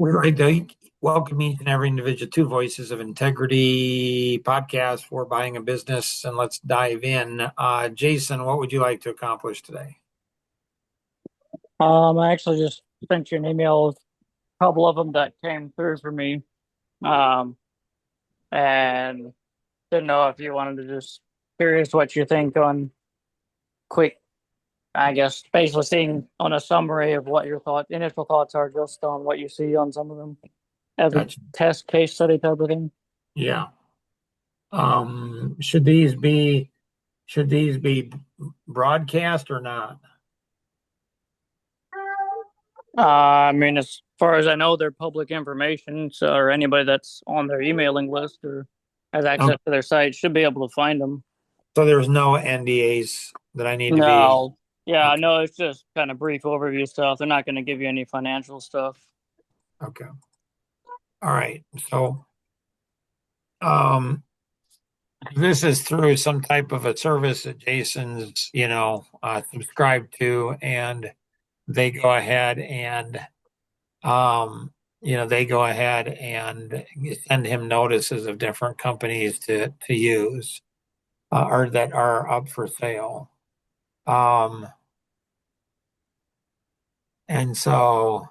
We'd like to welcome each and every individual to Voices of Integrity podcast for buying a business. And let's dive in. Jason, what would you like to accomplish today? I actually just sent you an email with a couple of them that came through for me. Um, and didn't know if you wanted to just curious what you think on quick, I guess, basically seeing on a summary of what your initial thoughts are just on what you see on some of them as a Gotcha. test case study type of thing. Yeah. Should these be broadcast or not? I mean, as far as I know, they're public information, so or anybody that's on their emailing list or has access Okay. to their site should be able to find them. So there's no NDAs that I need to be. No. Yeah, Okay. no, it's just kind of brief overview stuff. They're not going to give you any financial stuff. Okay. All right. So um this is through some type of a service that Jason's, subscribed to, and they go ahead and um, they go ahead and send him notices of different companies to use or that are up for sale. Um, and so,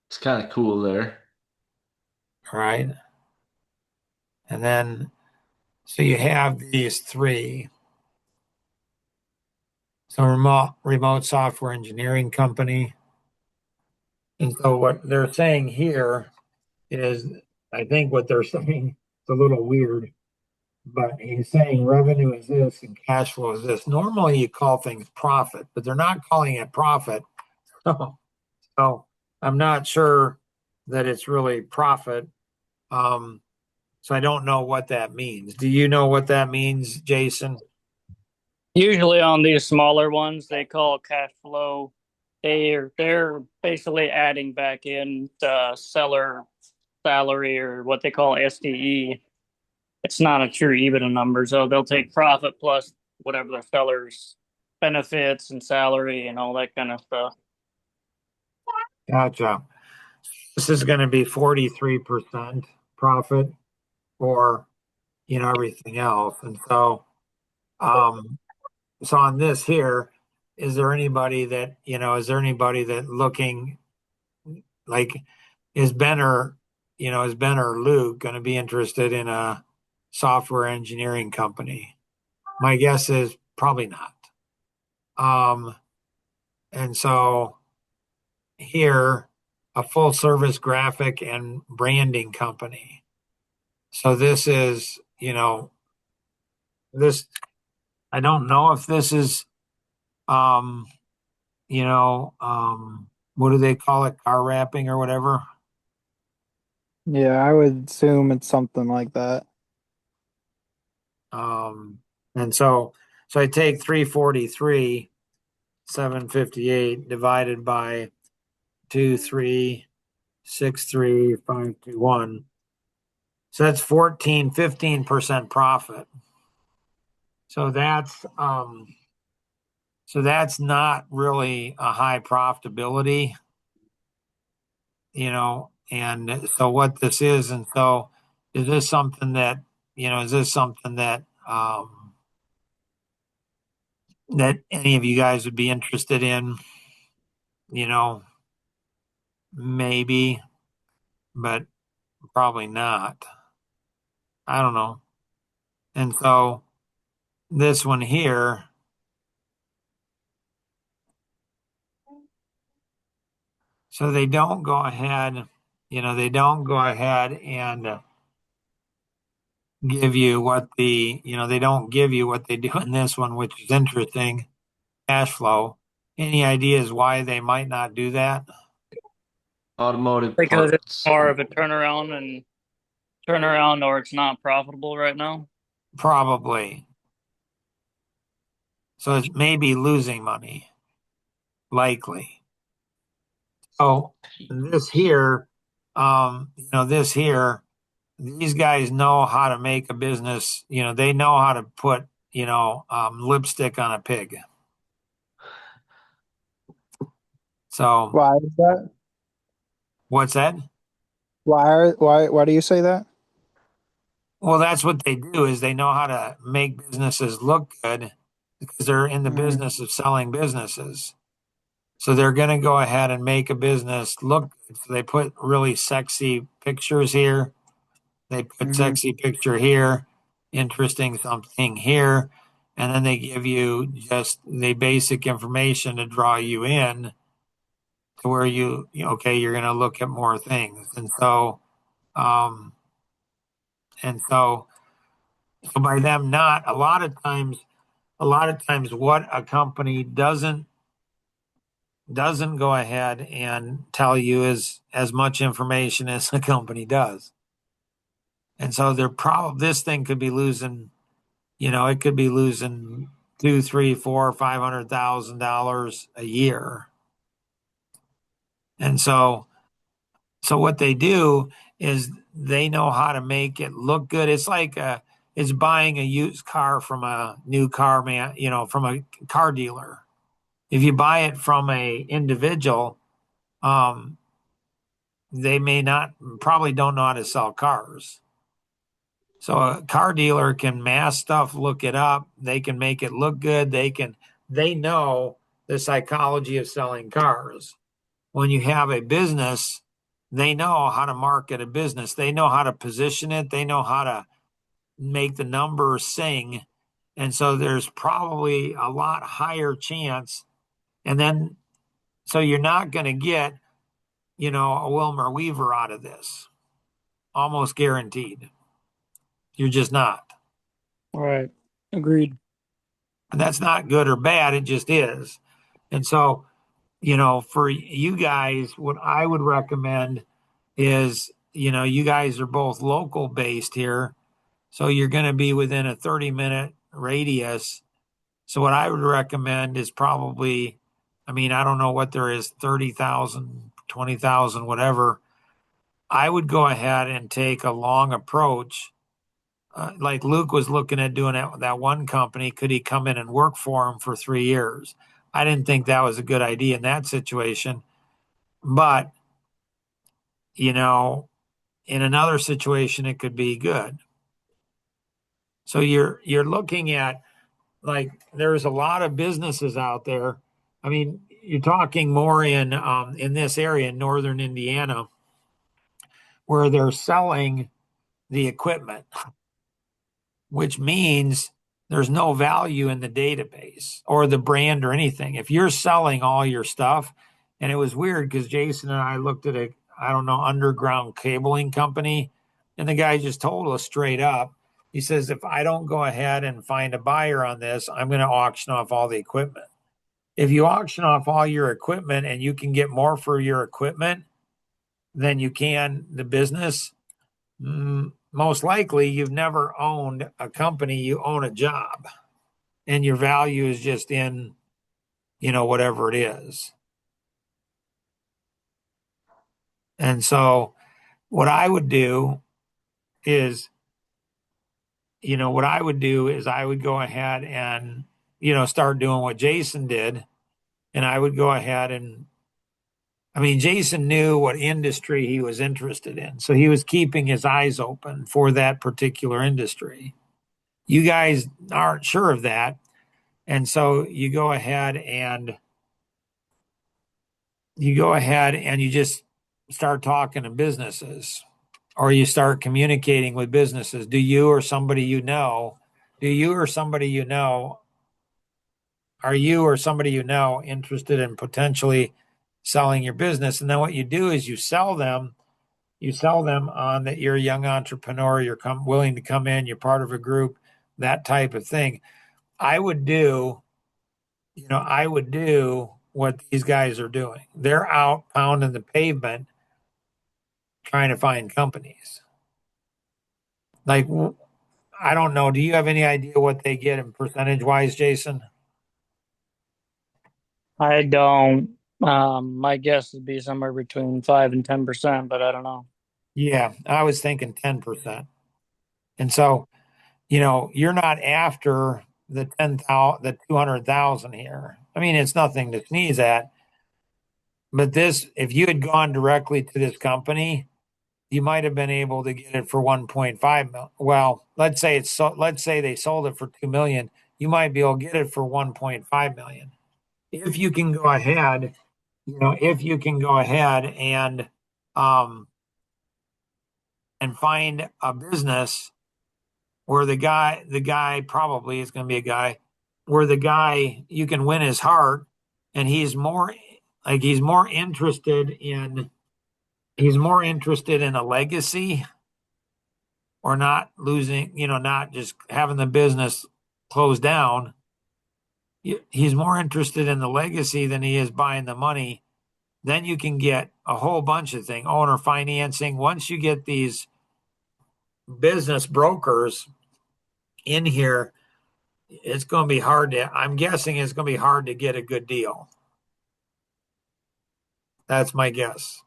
It's kind of cool there. right, and then so you have these three. So remote software engineering company. And so what they're saying here is, I think what they're saying is a little weird, but he's saying revenue is this and cash flow is this. Normally you call things profit, but they're not calling it profit. So, so I'm not sure that it's really profit. Um, so I don't know what that means. Do you know what that means, Jason? Usually on these smaller ones, they call cash flow. They're basically adding back in the seller salary or what they call SDE. It's not a true EBITDA number, so they'll take profit plus whatever the seller's benefits and salary and all that kind of stuff. Gotcha. This is going to be 43% profit or, everything else. And um, so on this here, is there anybody that looking like, is Ben or Luke going to be interested in a software engineering company? My guess is probably not. Um, and so here, a full service graphic and branding company. So this is, this, I don't know if this is, um, what do they call it? Car wrapping or whatever. Yeah, I would assume it's something like that. Um, and so I take 343, 758 divided by 2363521. So that's 15% profit. So that's not really a high profitability, and so what this is, and so is this something that, that any of you guys would be interested in? You know, maybe, but probably not. I don't know. And so this one here, so they don't go ahead, and give you they don't give you what they do in this one, which is interesting, cash flow. Any ideas why they might not do that? Automotive Because it's parts. more of a turnaround or it's not profitable right now. Probably. So it's maybe losing money, likely. Oh, this here, this here, these guys know how to make a business. They know how to put, lipstick on a pig. So Why is that? what's that? Why do you say that? Well, that's what they do is they know how to make businesses look good because they're in the Mm, business of selling businesses. So they're going to go ahead and make a business look good. So they put really sexy pictures here. They put hmm sexy picture here, interesting something here, and then they give you just the basic information to draw you in to where okay, you're going to look at more things. Um, and so by them not, a lot of times what a company doesn't go ahead and tell you is as much information as a company does. And so they're probably this thing could be losing, it could be losing two, three, four, $500,000 a year. And so what they do is they know how to make it look good. It's like it's buying a used car from a new car man, from a car dealer. If you buy it from a individual, um, they may not probably don't know how to sell cars. So a car dealer can mass stuff, look it up. They can make it look good. They know the psychology of selling cars. When you have a business, they know how to market a business. They know how to position it. They know how to make the numbers sing. And so there's probably a lot higher chance. And then, so you're not going to get, a Wilmer Weaver out of this, almost guaranteed. You're just not. Right. Agreed. And that's not good or bad. It just is. And so, for you guys, what I would recommend is, you guys are both local based here. So you're going to be within a 30-minute radius. So what I would recommend is probably, I mean, I don't know what there is, 30,000, 20,000, whatever. I would go ahead and take a long approach. Like Luke was looking at doing it with that one company. Could he come in and work for him for 3 years? I didn't think that was a good idea in that situation. But, you know, in another situation, it could be good. So you're looking at like there's a lot of businesses out there. I mean, you're talking more in this area in northern Indiana where they're selling the equipment, which means there's no value in the database or the brand or anything. If you're selling all your stuff, and it was weird because Jason and I looked at I don't know, underground cabling company, and the guy just told us straight up. He says, if I don't go ahead and find a buyer on this, I'm going to auction off all the equipment. If you auction off all your equipment and you can get more for your equipment than you can the business, most likely you've never owned a company, you own a job, and your value is just in, whatever it is. And so what I would do is, I would go ahead and, start doing what Jason did. And I would go ahead and, I mean, Jason knew what industry he was interested in. So he was keeping his eyes open for that particular industry. You guys aren't sure of that. And so you just start talking to businesses or you start communicating with businesses. Do you or somebody you know, are you or somebody you know interested in potentially selling your business? And then what you do is you sell them on that you're a young entrepreneur, willing to come in, you're part of a group, that type of thing. I would do, I would do what these guys are doing. They're out pounding the pavement trying to find companies. Like, I don't know. Do you have any idea what they get in percentage wise, Jason? I don't. My guess would be somewhere between 5 and 10%, but I don't know. Yeah, I was thinking 10%. And so, you're not after the 10,000, the 200,000 here. I mean, it's nothing to sneeze at. But this, if you had gone directly to this company, you might have been able to get it for 1.5 mil. Well, let's say they sold it for 2 million. You might be able to get it for 1.5 million. If you can go ahead, if you can go ahead um and find a business where the guy probably is going to be a guy where the guy you can win his heart, and he's more interested in a legacy, or not losing, not just having the business closed down. He's more interested in the legacy than he is buying the money. Then you can get a whole bunch of things, owner financing. Once you get these business brokers in here, it's going to be I'm guessing it's going to be hard to get a good deal. That's my guess.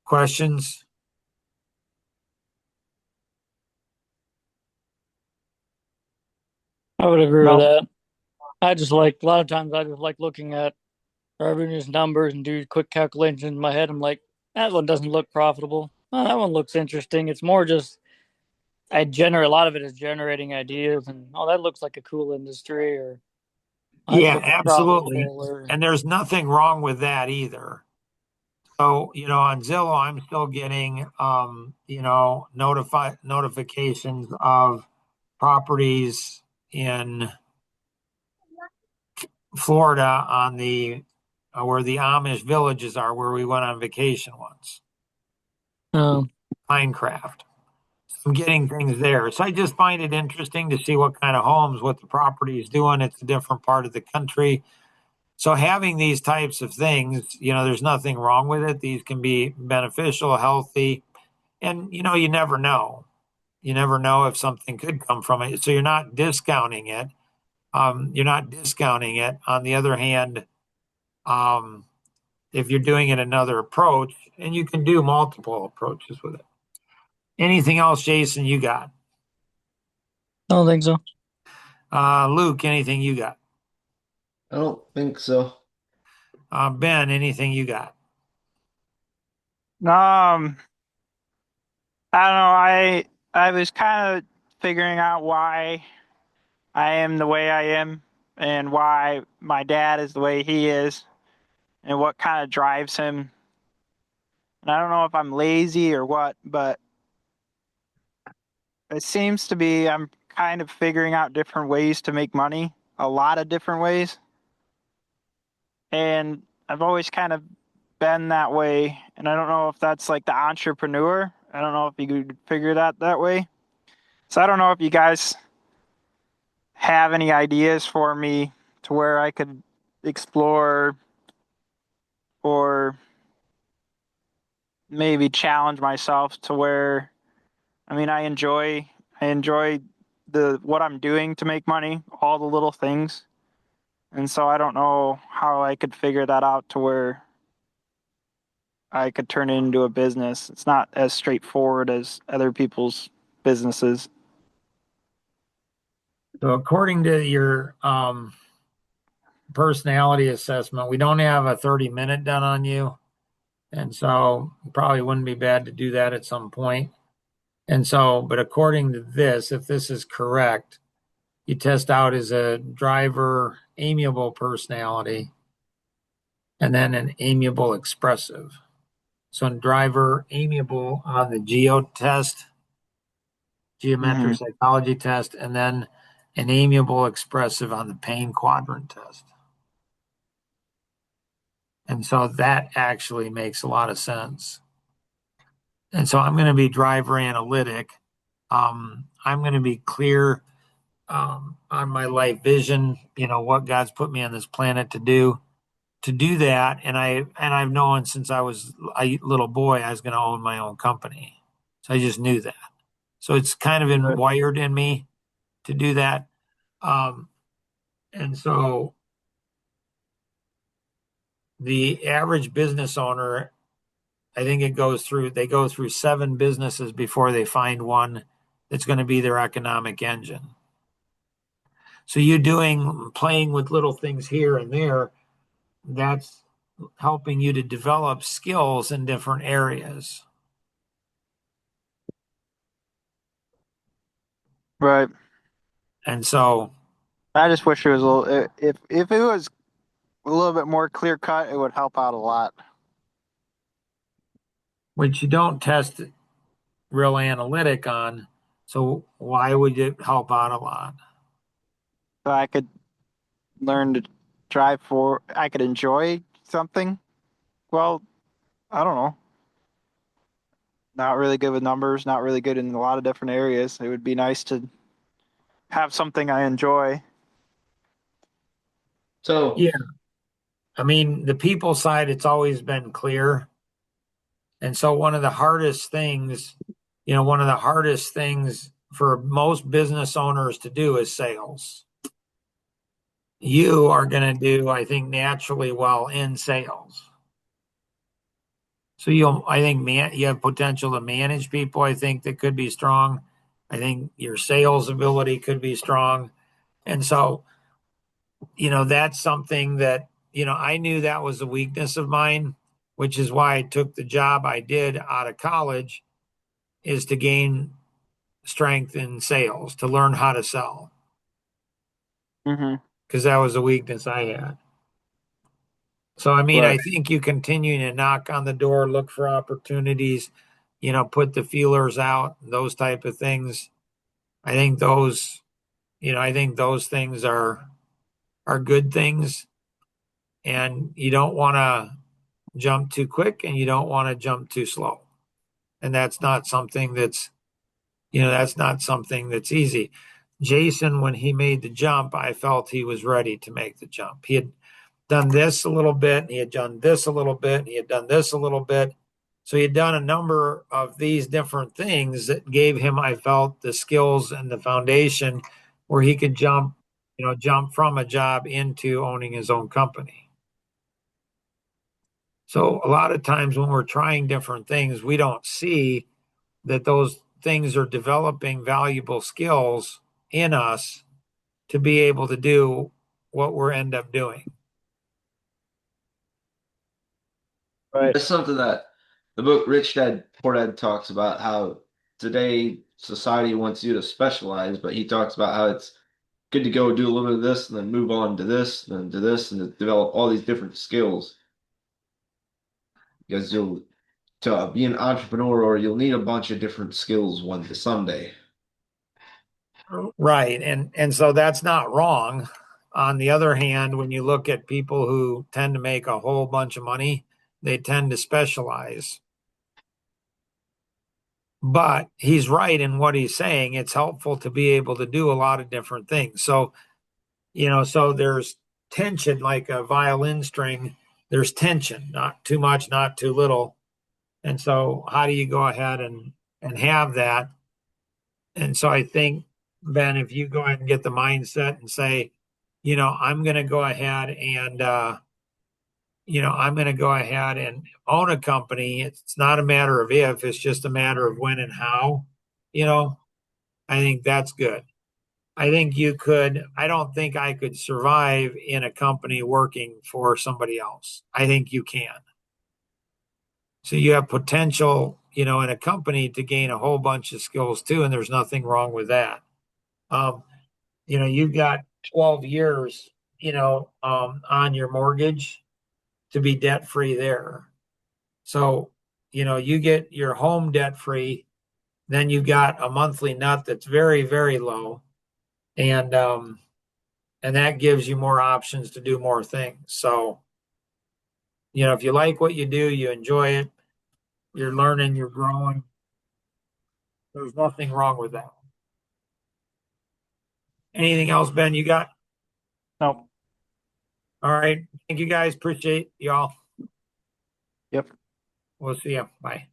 Questions? I would agree with No. that. I just like a lot of times I just like looking at revenues numbers and do quick calculations in my head. I'm like, that one doesn't look profitable. Oh, that one looks interesting. It's more just I generate a lot of it is generating ideas and oh that looks like a cool industry or oh, this Yeah, looks absolutely. profitable or And there's nothing wrong with that either. So, on Zillow, I'm still getting, notifications of properties in Florida on the where the Amish villages are, where we went on vacation once. um, Minecraft. I'm getting things there. So I just find it interesting to see what kind of homes, what the property is doing. It's a different part of the country. So having these types of things, there's nothing wrong with it. These can be beneficial, healthy, and you never know. You never know if something could come from it. So you're not discounting it. You're not discounting it. On the other hand, um, if you're doing it another approach, and you can do multiple approaches with it. Anything else, Jason, you got? I don't think so. Luke, anything you got? I don't think so. Ben, anything you got? I don't know. I was kind of figuring out why I am the way I am and why my dad is the way he is and what kind of drives him. And I don't know if I'm lazy or what, but it seems to be I'm kind of figuring out different ways to make money, a lot of different ways. And I've always kind of been that way. And I don't know if that's like the entrepreneur. I don't know if you could figure that way. So I don't know if you guys have any ideas for me to where I could explore or maybe challenge myself to where I mean I enjoy the what I'm doing to make money, all the little things. And so I don't know how I could figure that out to where I could turn it into a business. It's not as straightforward as other people's businesses. So according to your personality assessment, we don't have a 30-minute done on you. And so probably wouldn't be bad to do that at some point. And so, but according to this, if this is correct, you test out as a driver, amiable personality, and then an amiable expressive. So in driver, amiable on the geo test, Mm-hmm. geometric psychology test, and then an amiable expressive on the pain quadrant test. And so that actually makes a lot of sense. And so I'm going to be driver analytic. I'm going to be clear on my life vision, what God's put me on this planet to do. To do that, and I've known since I was a little boy I was going to own my own company. So I just knew that. So it's kind of been wired in me to do that. And so the average business owner, I think they go through 7 businesses before they find one that's going to be their economic engine. So you playing with little things here and there, that's helping you to develop skills in different areas. Right. And so, I just wish it was a little. If it was a little bit more clear cut, it would help out a lot. which you don't test real analytic on, so why would it help out a lot? So I could learn to drive for. I could enjoy something. Well, I don't know. Not really good with numbers. Not really good in a lot of different areas. It would be nice to have something I enjoy. So Yeah. I mean, the people side, it's always been clear. And so one of the hardest things for most business owners to do is sales. You are going to do, I think, naturally well in sales. So I think, you have potential to manage people. I think that could be strong. I think your sales ability could be strong. And so, that's something that, I knew that was a weakness of mine, which is why I took the job I did out of college, is to gain strength in sales, to learn how to sell, Mm-hmm. because that was a weakness I had. So, I mean, Right. I think you continue to knock on the door, look for opportunities, put the feelers out, those type of things. I think those things are good things, and you don't want to jump too quick and you don't want to jump too slow. And that's not something that's easy. Jason, when he made the jump, I felt he was ready to make the jump. He had done this a little bit, and he had done this a little bit, and he had done this a little bit. So he had done a number of these different things that gave him, I felt, the skills and the foundation where he could jump from a job into owning his own company. So a lot of times when we're trying different things, we don't see that those things are developing valuable skills in us to be able to do what we're end up doing. Right. that's something that the book Rich Dad Poor Dad talks about, how today society wants you to specialize, but he talks about how it's good to go do a little bit of this and then move on to this and then to this and to develop all these different skills. Because you'll to be an entrepreneur, or you'll need a bunch of different skills someday. Right. And so that's not wrong. On the other hand, when you look at people who tend to make a whole bunch of money, they tend to specialize. But he's right in what he's saying. It's helpful to be able to do a lot of different things. So, so there's tension like a violin string. There's tension, not too much, not too little. And so how do you go ahead and have that? And so I think, Ben, if you go ahead and get the mindset and say, I'm going to go ahead and, I'm going to go ahead and own a company. It's not a matter of if, it's just a matter of when and how, you know, I think that's good. I don't think I could survive in a company working for somebody else. I think you can. So you have potential, in a company to gain a whole bunch of skills too, and there's nothing wrong with that. Um, you've got 12 years, on your mortgage to be debt free there. So, you get your home debt free, then you got a monthly nut that's very, very low. And that gives you more options to do more things. So, if you like what you do, you enjoy it, you're learning, you're growing, there's nothing wrong with that. Anything else, Ben, you got? No. All right. Thank you guys. Appreciate y'all. Yep. We'll see you. Bye.